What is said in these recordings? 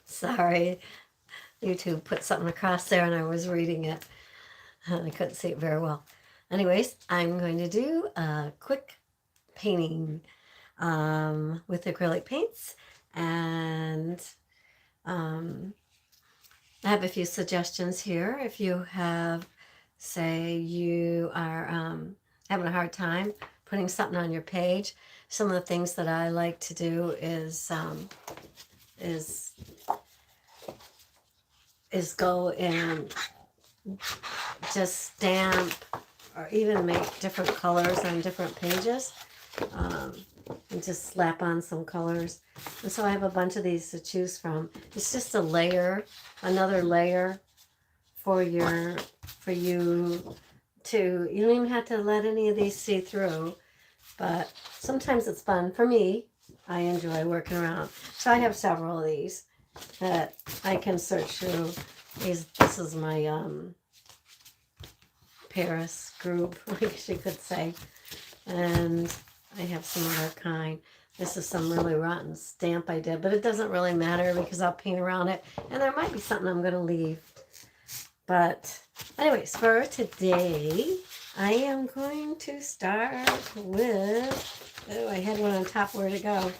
Sorry, YouTube put something across there and I was reading it. I couldn't see it very well. Anyways, I'm going to do a quick painting with acrylic paints, and um, I have a few suggestions here. If you have, say, you are having a hard time putting something on your page, some of the things that I like to do is go and just stamp or even make different colors on different pages, um, and just slap on some colors. And so I have a bunch of these to choose from. It's just a layer, another layer for you to, you don't even have to let any of these see through, but sometimes it's fun. For me, I enjoy working around. So I have several of these that I can search through. This is my Paris group, I guess you could say. And I have some other kind. This is some really rotten stamp I did, but it doesn't really matter because I'll paint around it. And there might be something I'm going to leave. But anyways, for today, I am going to start with, oh, I had one on top, where to go?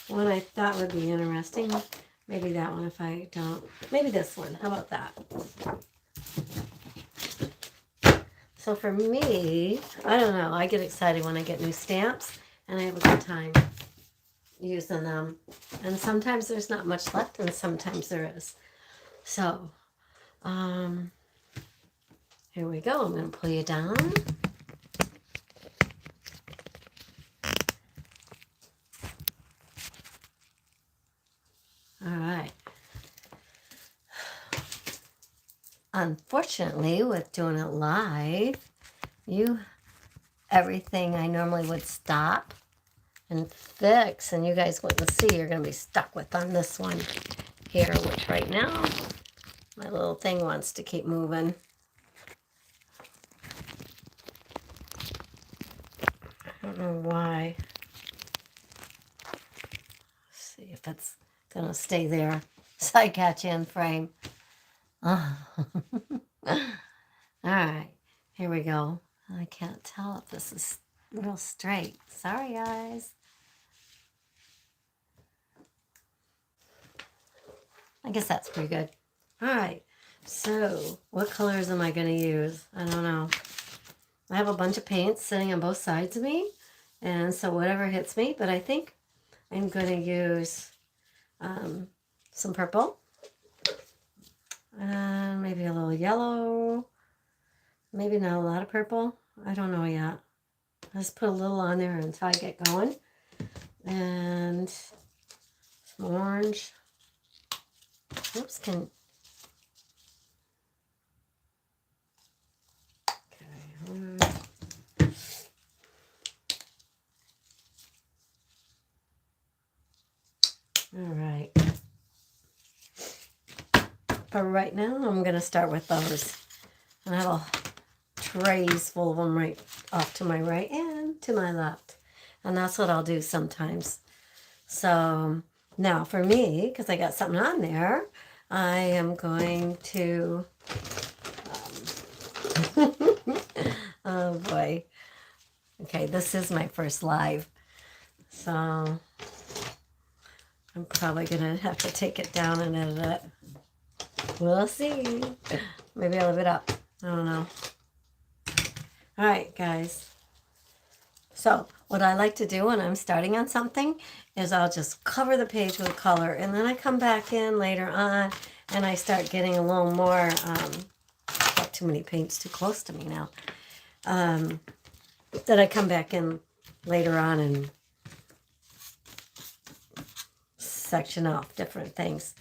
One I thought would be interesting. Maybe that one if I don't. Maybe this one. How about that? So for me, I don't know. I get excited when I get new stamps, and I have a good time using them. And sometimes there's not much left, and sometimes there is. So, here we go. I'm going to pull you down. All right. Unfortunately, with doing it live, everything I normally would stop and fix, and you guys wouldn't see, you're going to be stuck with on this one here, which right now, my little thing wants to keep moving. I don't know why. Let's see if it's going to stay there so I catch you in frame. All right, here we go. I can't tell if this is real straight. Sorry, guys. I guess that's pretty good. All right, so what colors am I going to use? I don't know. I have a bunch of paints sitting on both sides of me, and so whatever hits me, but I think I'm going to use some purple, and maybe a little yellow, maybe not a lot of purple. I don't know yet. Let's put a little on there until I get going, and some orange. Oops, all right. For right now, I'm going to start with those. And I have trays full of them right off to my right and to my left. And that's what I'll do sometimes. So now for me, because I got something on there, I am going to, oh boy. Okay, this is my first live. So I'm probably going to have to take it down and edit it. We'll see. Maybe I'll leave it up. I don't know. All right, guys. So what I like to do when I'm starting on something is I'll just cover the page with color, and then I come back in later on and I start getting a little more, got too many paints too close to me now, then I come back in later on and section off different things.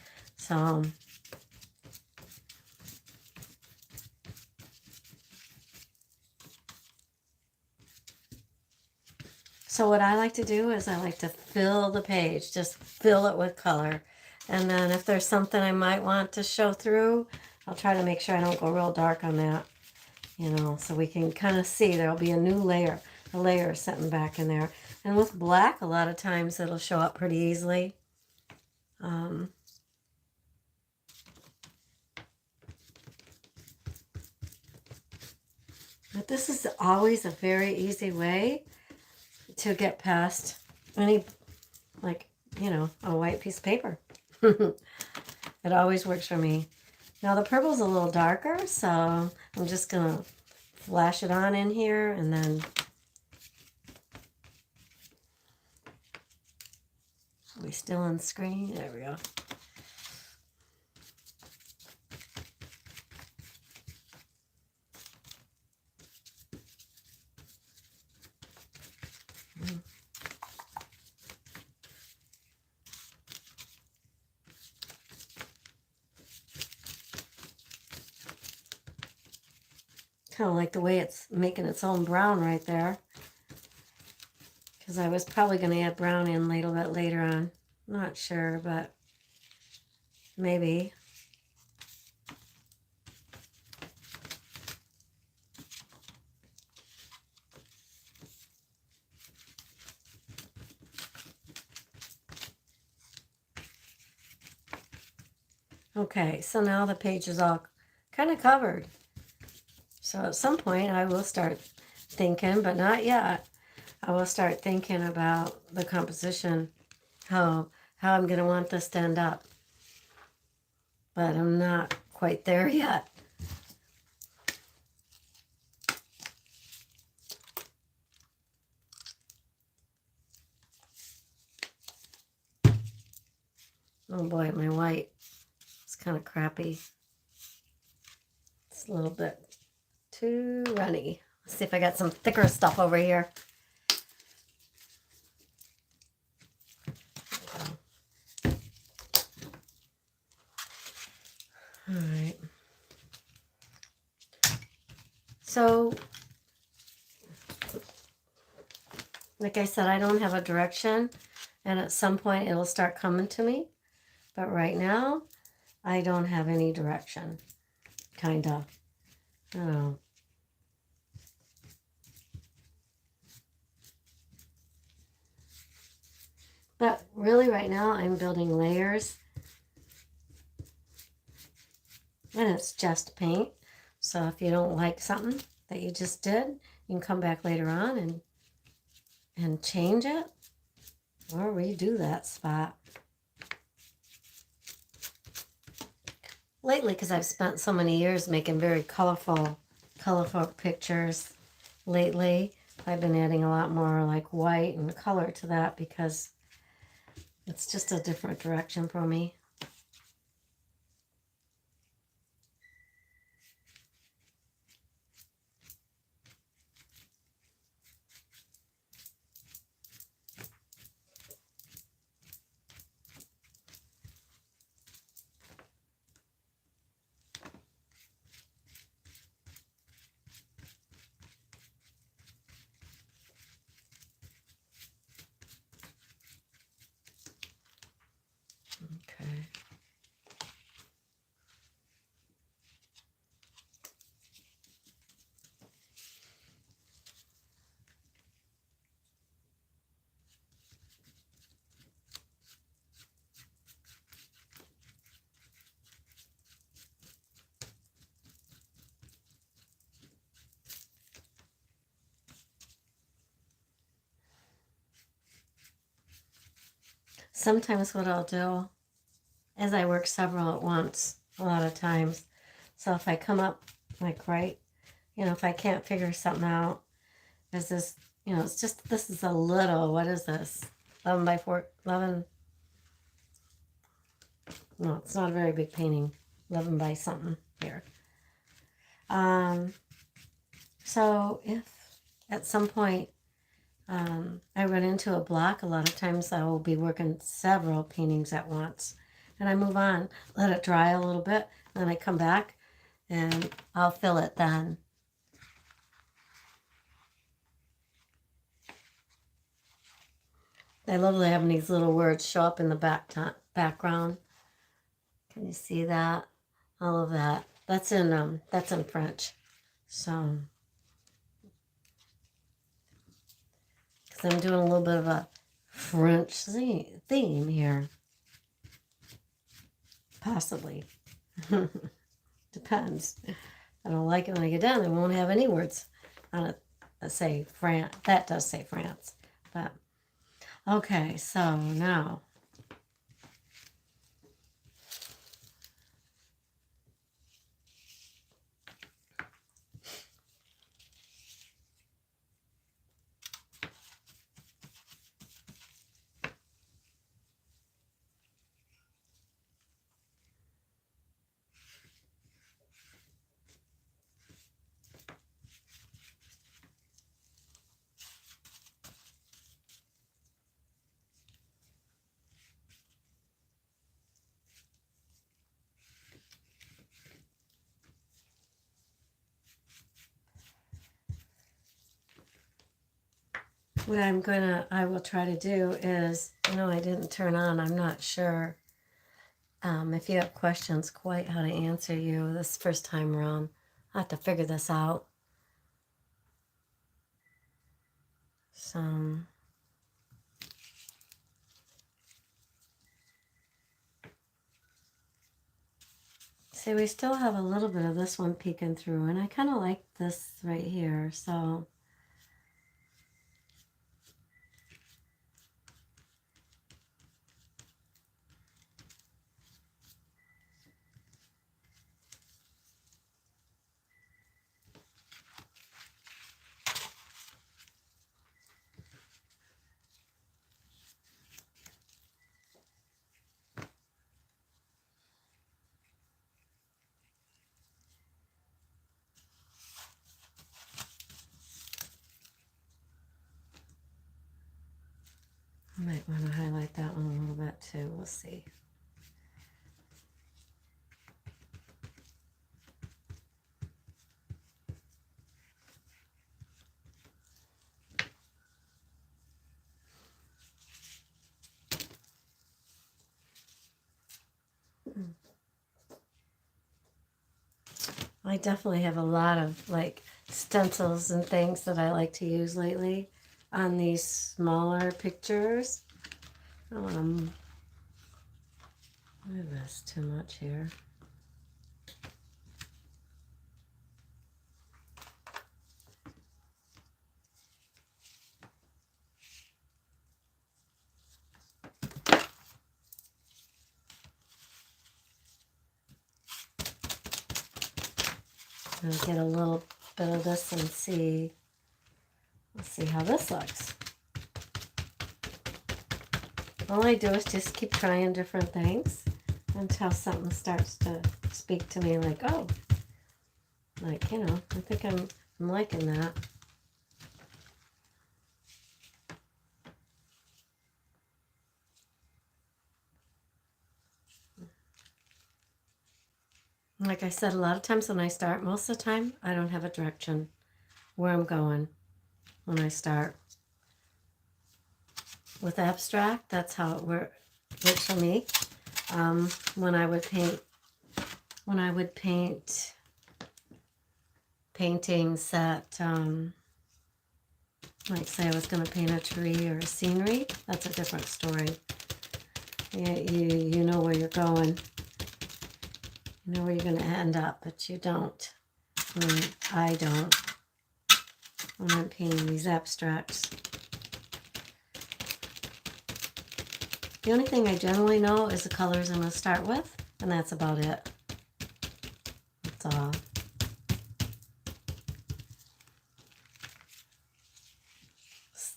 So what I like to do is I like to fill the page, just fill it with color. And then if there's something I might want to show through, I'll try to make sure I don't go real dark on that, so we can kind of see there'll be a new layer, a layer sitting back in there. And with black, a lot of times it'll show up pretty easily. But this is always a very easy way to get past any, like, you know, a white piece of paper. It always works for me. Now the purple's a little darker, so I'm just going to flash it on in here and then are we still on screen? There we go. Kind of like the way it's making its own brown right there. Because I was probably going to add brown in a little bit later on. Not sure, but maybe. Okay, so now the page is all kind of covered. So at some point I will start thinking, but not yet. I will start thinking about the composition, how I'm going to want this to end up. But I'm not quite there yet. Oh boy, my white is kind of crappy. It's a little bit too runny. Let's see if I got some thicker stuff over here. All right. So, like I said, I don't have a direction, and at some point it'll start coming to me. But right now, I don't have any direction, kind of. I don't know. But really right now, I'm building layers. And it's just paint. So if you don't like something that you just did, you can come back later on and change it or redo that spot. Lately, because I've spent so many years making very colorful pictures, lately I've been adding a lot more like white and color to that because it's just a different direction for me. Okay. Sometimes what I'll do is I work several at once, a lot of times. So if I come up like right, you know, if I can't figure something out, is this, you know, it's just, this is a little, what is this? 11 by 4, 11, no, it's not a very big painting, 11 by something here. So if at some point I run into a block, a lot of times I will be working several paintings at once. And I move on, let it dry a little bit, and then I come back and I'll fill it then. I love having these little words show up in the background. Can you see that? All of that. That's in French. So because I'm doing a little bit of a French theme here. Possibly. Depends. I don't like it when I get done. I won't have any words on it that say France. That does say France. But, okay, so now. What I will try to do is, I didn't turn on, I'm not sure if you have questions quite how to answer you this first time around. I have to figure this out. So, see, we still have a little bit of this one peeking through, and I kind of like this right here, so. I might want to highlight that one a little bit too. We'll see. I definitely have a lot of like stencils and things that I like to use lately on these smaller pictures. I don't want to move this too much here. I'll get a little bit of this and see. Let's see how this looks. All I do is just keep trying different things until something starts to speak to me like, oh, like, I think I'm liking that. Like I said, a lot of times when I start, most of the time, I don't have a direction where I'm going when I start. With abstract, that's how it works for me. When I would paint paintings that, like say I was going to paint a tree or a scenery, that's a different story. You know where you're going. You know where you're going to end up, but you don't. I don't. When I'm painting these abstracts. The only thing I generally know is the colors I'm going to start with, and that's about it. That's all.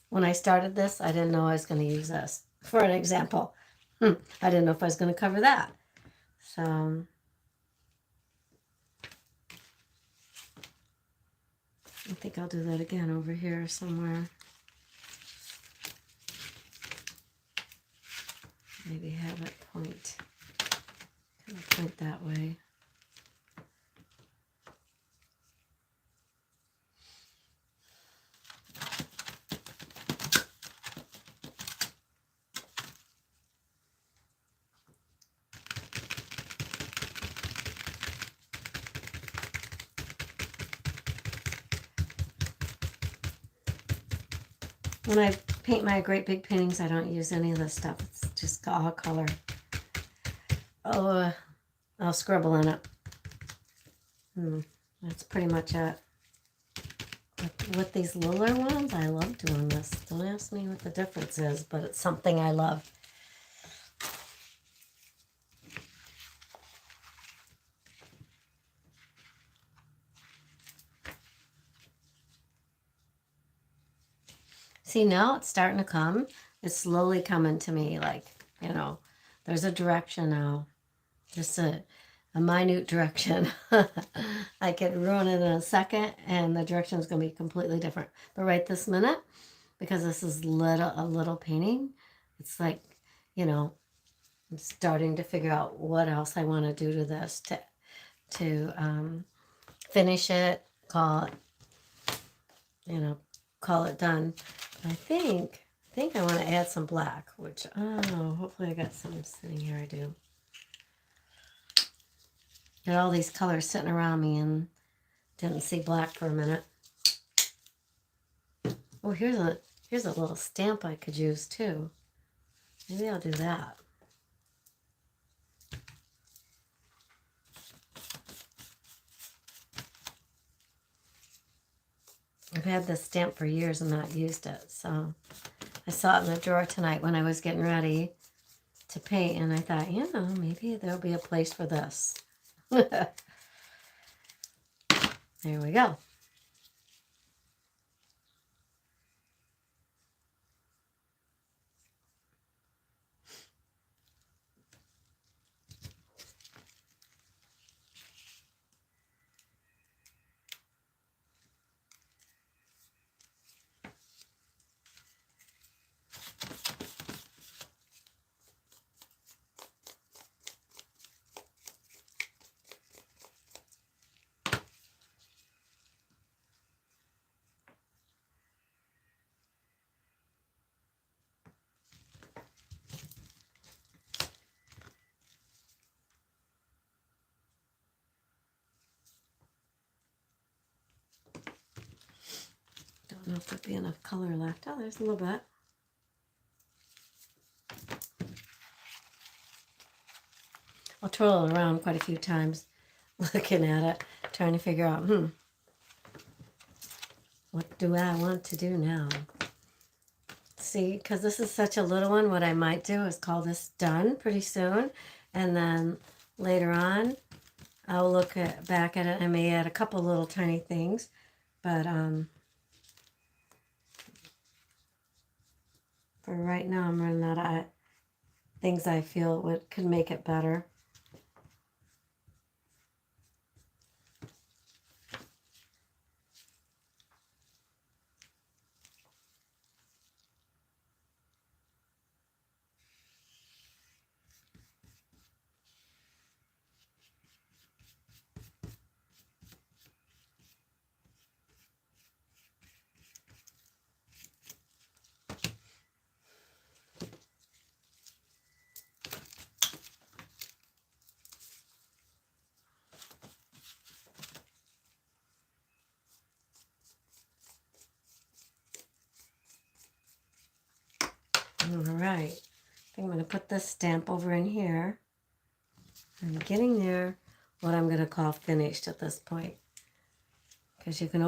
When I started this, I didn't know I was going to use this. For an example, I didn't know if I was going to cover that. So, I think I'll do that again over here somewhere. Maybe have it point that way. When I paint my great big paintings, I don't use any of this stuff. It's just all color. I'll scribble in it. That's pretty much it. With these littler ones, I love doing this. Don't ask me what the difference is, but it's something I love. See, now it's starting to come. It's slowly coming to me, like, there's a direction now. Just a minute direction. I could ruin it in a second, and the direction is going to be completely different. But right this minute, because this is a little painting, it's like, I'm starting to figure out what else I want to do to this to finish it, call it done. I think I want to add some black, which, hopefully I got some sitting here. I do. Got all these colors sitting around me and didn't see black for a minute. Oh, here's a little stamp I could use too. Maybe I'll do that. I've had this stamp for years and not used it, so I saw it in the drawer tonight when I was getting ready to paint, and I thought, maybe there'll be a place for this. There we go. Don't know if there'll be enough color left. Oh, there's a little bit. I'll twirl it around quite a few times, looking at it, trying to figure out, what do I want to do now? See, because this is such a little one, what I might do is call this done pretty soon, and then later on, I'll look back at it. I may add a couple little tiny things, but for right now, I'm running out of things I feel could make it better. All right, I think I'm going to put this stamp over in here. I'm getting there, what I'm going to call finished at this point, because you can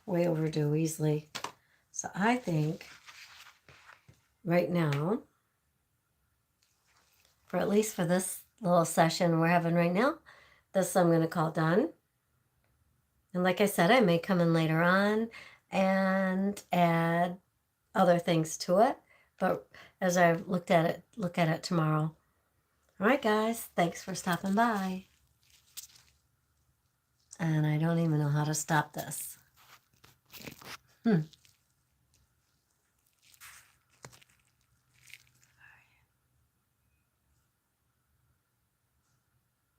way overdo easily. So I think right now, at least for this little session we're having right now, this I'm going to call done. And like I said, I may come in later on and add other things to it. But as I look at it tomorrow. All right, guys, thanks for stopping by. And I don't even know how to stop this.